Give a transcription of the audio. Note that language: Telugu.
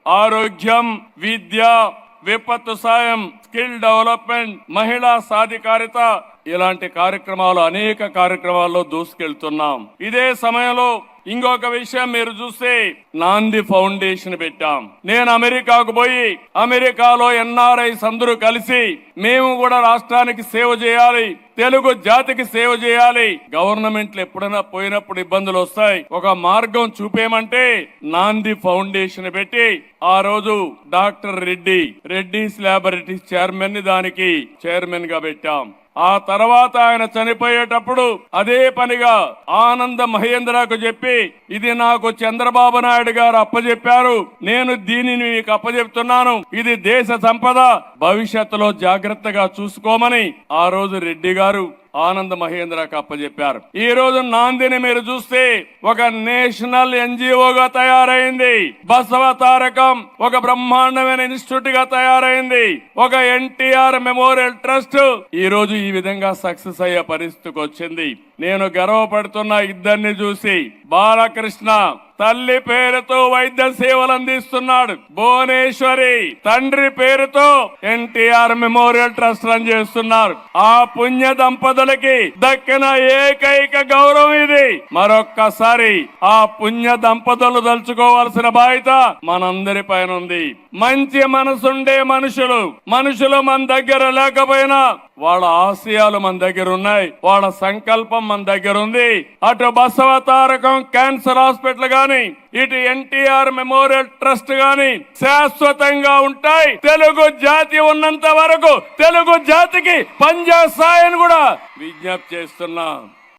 ఆరోగ్యం, విద్య, విపత్తు సాయం, స్కిల్ డెవలప్మెంట్, మహిళా సాధికారిత ఇలాంటి కార్యక్రమాలు అనేక కార్యక్రమాల్లో దూసుకెళ్తున్నాం. ఇదే సమయంలో ఇంకొక విషయం మీరు చూస్తే నాంది ఫౌండేషన్ పెట్టాం. నేను అమెరికాకు పోయి అమెరికాలో ఎన్ఆర్ఐస్ అందరూ కలిసి మేము కూడా రాష్ట్రానికి సేవ చేయాలి, తెలుగు జాతికి సేవ చేయాలి, గవర్నమెంట్లు ఎప్పుడైనా పోయినప్పుడు ఇబ్బందులు వస్తాయి, ఒక మార్గం చూపేమంటే నాంది ఫౌండేషన్ పెట్టి ఆ రోజు డాక్టర్ రెడ్డిస్ ల్యాబొరేటరీస్ చైర్మన్ ని దానికి చైర్మన్ గా పెట్టాం. ఆ తర్వాత ఆయన చనిపోయేటప్పుడు అదే పనిగా ఆనంద మహేంద్రకు చెప్పి ఇది నాకు చంద్రబాబు నాయుడు గారు అప్పచెప్పారు, నేను దీనిని మీకు అప్పచెప్తున్నాను, ఇది దేశ సంపద, భవిష్యత్తులో జాగ్రత్తగా చూసుకోమని ఆ రోజు రెడ్డి గారు ఆనంద మహేంద్రకు అప్పచెప్పారు. ఈ రోజు నాందిని మీరు చూస్తే ఒక నేషనల్ ఎన్జిఓగా తయారైంది. బసవ తారకం ఒక బ్రహ్మాండమైన ఇన్స్టిట్యూట్ గా తయారైంది. ఒక ఎన్టీఆర్ మెమోరియల్ ట్రస్ట్ ఈ రోజు ఈ విధంగా సక్సెస్ అయ్యే పరిస్థితికి వచ్చింది. నేను గర్వపడుతున్న ఇద్దరిని చూసి. బాలకృష్ణ తల్లి పేరుతో వైద్య సేవలు అందిస్తున్నాడు, భువనేశ్వరి తండ్రి పేరుతో ఎన్టీఆర్ మెమోరియల్ ట్రస్ట్ రన్ చేస్తున్నారు. ఆ పుణ్య దంపతులకి దక్కిన ఏకైక గౌరవం ఇది. మరొక్కసారి ఆ పుణ్య దంపతులు తలుచుకోవాల్సిన బాధ్యత మనందరి పైన ఉంది. మంచి మనసుండే మనుషులు మన దగ్గర లేకపోయినా వాళ్ళ ఆశయాలు మన దగ్గర ఉన్నాయి, వాళ్ళ సంకల్పం మన దగ్గర ఉంది. అటు బసవ తారకం క్యాన్సర్ హాస్పిటల్ గాని, ఇటు ఎన్టీఆర్ మెమోరియల్ ట్రస్ట్ గాని శాశ్వతంగా ఉంటాయి. తెలుగు జాతి ఉన్నంత వరకు తెలుగు జాతికి పనిచేస్తాయని కూడా విజ్ఞప్తి చేస్తున్నా.